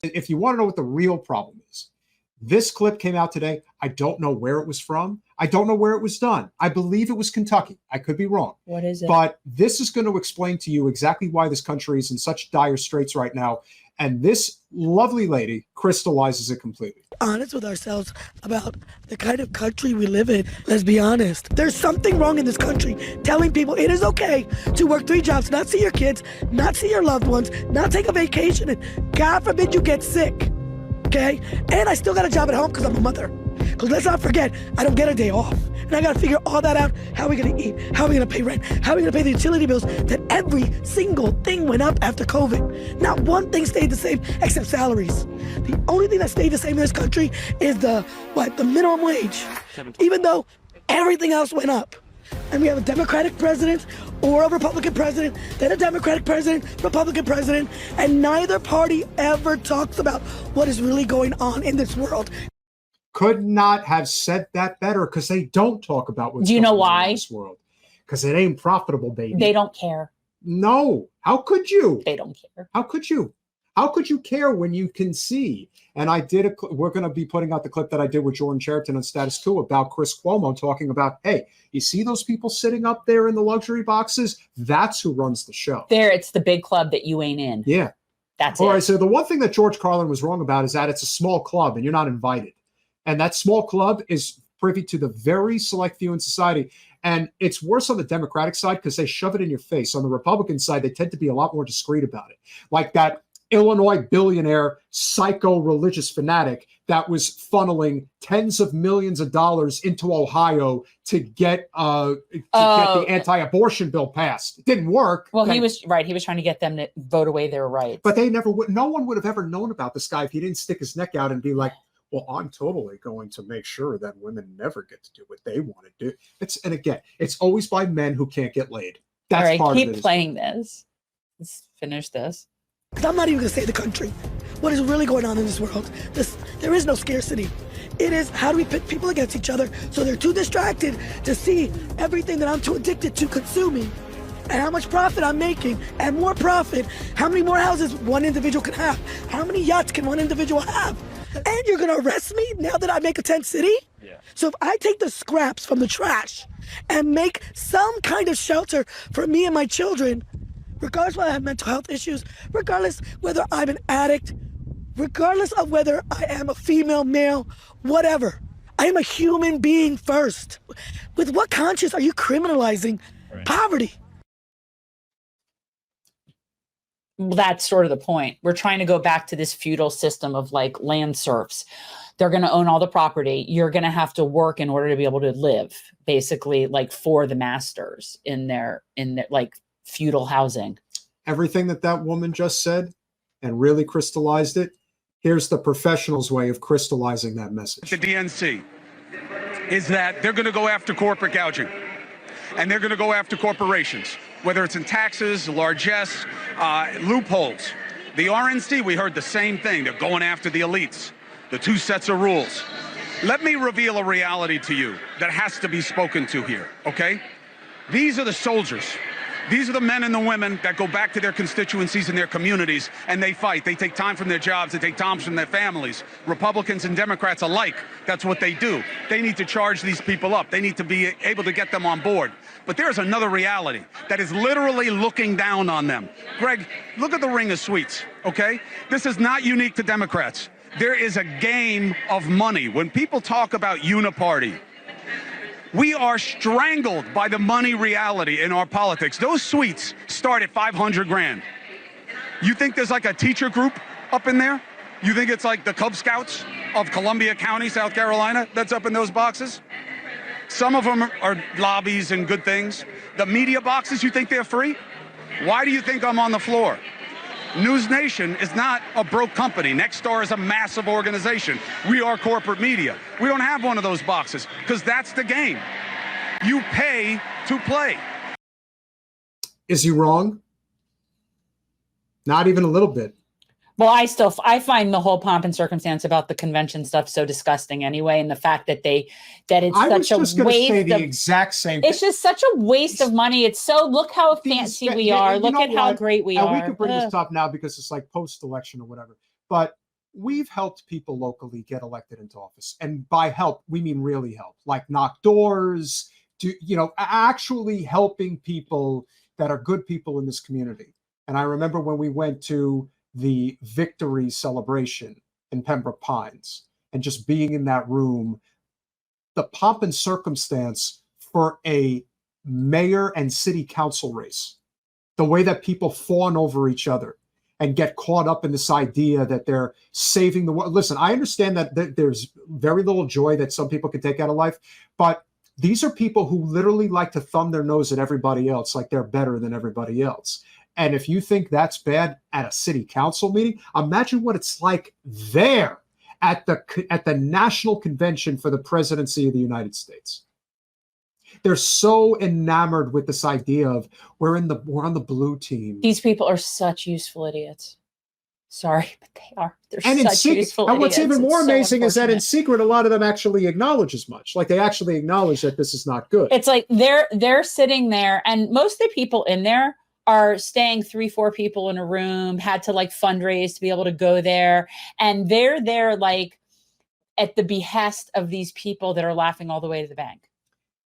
If you want to know what the real problem is, this clip came out today. I don't know where it was from. I don't know where it was done. I believe it was Kentucky. I could be wrong. What is it? But this is going to explain to you exactly why this country is in such dire straits right now. And this lovely lady crystallizes it completely. Honest with ourselves about the kind of country we live in. Let's be honest. There's something wrong in this country telling people it is okay to work 3 jobs, not see your kids, not see your loved ones, not take a vacation, and God forbid you get sick. Okay? And I still got a job at home because I'm a mother. Because let's not forget, I don't get a day off. And I got to figure all that out. How are we going to eat? How are we going to pay rent? How are we going to pay the utility bills? That every single thing went up after COVID. Not one thing stayed the same except salaries. The only thing that stayed the same in this country is the minimum wage. Even though everything else went up. And we have a Democratic president or a Republican president, then a Democratic president, Republican president, and neither party ever talks about what is really going on in this world. Could not have said that better, because they don't talk about what's Do you know going on why? in this world. Because it ain't profitable, baby. They don't care. No. How could you? They don't care. How could you? How could you care when you can see? And I did we're going to be putting out the clip that I did with Jordan Cheriton on Status Quo about Chris Cuomo talking about, hey, you see those people sitting up there in the luxury boxes? That's who runs the show. There, it's the big club that you ain't in. Yeah. That's All it. right, so the one thing that George Carlin was wrong about is that it's a small club and you're not invited. And that small club is privy to the very select few in society. And it's worse on the Democratic side because they shove it in your face. On the Republican side, they tend to be a lot more discreet about it. Like that Illinois billionaire, psycho religious fanatic that was funneling tens of millions of dollars into Ohio to get the anti-abortion bill passed. It didn't work. Well, he was right. He was trying to get them to vote away their rights. But they never would. No one would have ever known about this guy if he didn't stick his neck out and be like, well, I'm totally going to make sure that women never get to do what they want to do. And again, it's always by men who can't get laid. That's all right, part keep of it. playing this. Let's finish this. I'm not even going to say the country. What is really going on in this world? There is no scarcity. It is how do we pit people against each other so they're too distracted to see everything that I'm too addicted to consuming and how much profit I'm making, and more profit, how many more houses one individual can have, how many yachts can one individual have. And you're going to arrest me now that I make a tent city? Yeah. So if I take the scraps from the trash and make some kind of shelter for me and my children, regardless whether I have mental health issues, regardless whether I'm an addict, regardless of whether I am a female, male, whatever, I am a human being first. With what conscience are you criminalizing poverty? Well, that's sort of the point. We're trying to go back to this feudal system of like land serfs. They're going to own all the property. You're going to have to work in order to be able to live, basically, like for the masters in their like feudal housing. Everything that woman just said and really crystallized it. Here's the professional's way of crystallizing that message. The DNC is that they're going to go after corporate gouging, and they're going to go after corporations, whether it's in taxes, largesse, loopholes. The RNC, we heard the same thing. They're going after the elites, the 2 sets of rules. Let me reveal a reality to you that has to be spoken to here, okay? These are the soldiers. These are the men and the women that go back to their constituencies and their communities, and they fight. They take time from their jobs. They take time from their families. Republicans and Democrats alike, that's what they do. They need to charge these people up. They need to be able to get them on board. But there's another reality that is literally looking down on them. Greg, look at the ring of sweets, okay? This is not unique to Democrats. There is a game of money. When people talk about uniparty, we are strangled by the money reality in our politics. Those suites start at 500 grand. You think there's like a teacher group up in there? You think it's like the Cub Scouts of Columbia County, South Carolina, that's up in those boxes? Some of them are lobbies and good things. The media boxes, you think they're free? Why do you think I'm on the floor? News Nation is not a broke company. Nexstar is a massive organization. We are corporate media. We don't have one of those boxes because that's the game. You pay to play. Is he wrong? Not even a little bit. Well, I find the whole pomp and circumstance about the convention stuff so disgusting anyway, and the fact that it's such a waste. Say the exact same thing. It's just such a waste of money. It's so look how fancy we are. Look at how great we are. We could bring this up now because it's like post-election or whatever. But we've helped people locally get elected into office. And by help, we mean really help, like knock doors, actually helping people that are good people in this community. And I remember when we went to the victory celebration in Pembroke Pines and just being in that room, the pomp and circumstance for a mayor and city council race, the way that people fawn over each other and get caught up in this idea that they're saving the world. Listen, I understand that there's very little joy that some people can take out of life, but these are people who literally like to thumb their nose at everybody else like they're better than everybody else. And if you think that's bad at a city council meeting, imagine what it's like there at the national convention for the presidency of the United States. They're so enamored with this idea of we're on the blue team. These people are such useful idiots. Sorry, but they are. They're and such useful and what's idiots. even more It's so amazing is that in unfortunate. secret, a lot of them actually acknowledge as much. Like they actually acknowledge that this is not good. It's like they're sitting there, and most of the people in there are staying 3-4 people in a room, had to like fundraise to be able to go there. And they're there like at the behest of these people that are laughing all the way to the bank.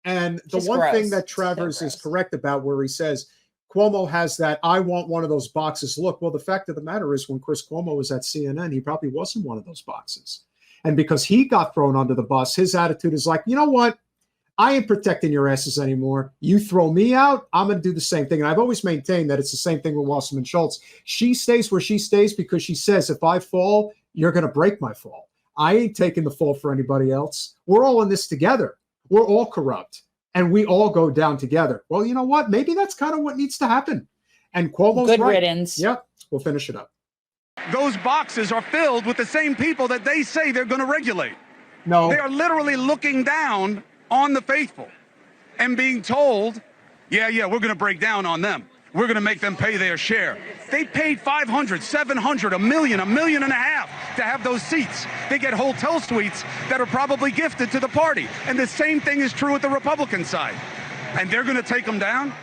And the Just one gross. thing that So Travers is gross. correct about, where he says Cuomo has that I want one of those boxes look. Well, the fact of the matter is when Chris Cuomo was at CNN, he probably wasn't one of those boxes. And because he got thrown under the bus, his attitude is like, you know what? I ain't protecting your asses anymore. You throw me out, I'm going to do the same thing. And I've always maintained that it's the same thing with Wasserman Schultz. She stays where she stays because she says, if I fall, you're going to break my fall. I ain't taking the fall for anybody else. We're all in this together. We're all corrupt. And we all go down together. Well, you know what? Maybe that's kind of what needs to happen. And Cuomo's Good right. riddance. Yep. We'll finish it up. Those boxes are filled with the same people that they say they're going to regulate. No. They are literally looking down on the faithful and being told, yeah, we're going to break down on them. We're going to make them pay their share. They paid $500, $700, $1 million, $1.5 million to have those seats. They get hotel suites that are probably gifted to the party. And the same thing is true with the Republican side. And they're going to take them down.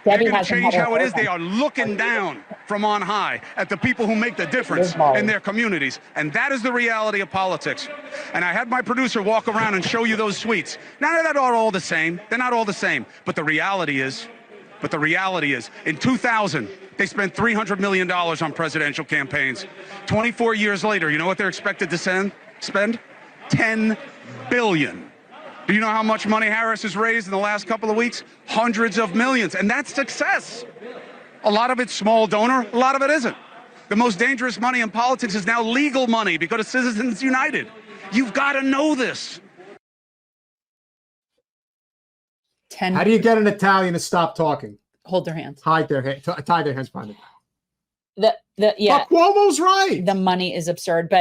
They're going to change how it is. They are looking down from on high at the people who make the difference in their communities. And that is the reality of politics. And I had my producer walk around and show you those suites. Now, they're not all the same. They're not all the same. But the reality is, in 2000, they spent $300 million on presidential campaigns. 24 years later, you know what they're expected to spend? $10 billion. Do you know how much money Harris has raised in the last couple of weeks? Hundreds of millions. And that's success. A lot of it's small donor, a lot of it isn't. The most dangerous money in politics is now legal money because of Citizens United. You've got to know this. How do you get an Italian to stop talking? Hold their hands. Tie their hands behind it. Yeah. But Cuomo's right. The money is absurd.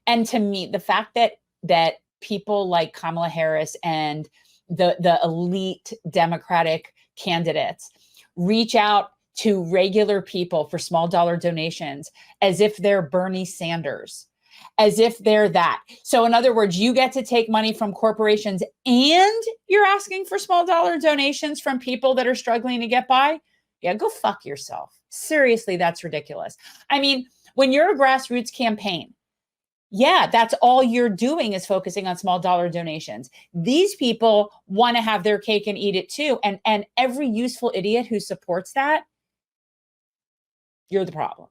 And to me, the fact that people like Kamala Harris and the elite Democratic candidates reach out to regular people for small dollar donations as if they're Bernie Sanders, as if they're that. So in other words, you get to take money from corporations and you're asking for small dollar donations from people that are struggling to get by. Yeah, go fuck yourself. Seriously, that's ridiculous. I mean, when you're a grassroots campaign, yeah, that's all you're doing is focusing on small dollar donations. These people want to have their cake and eat it too. And every useful idiot who supports that, you're the problem.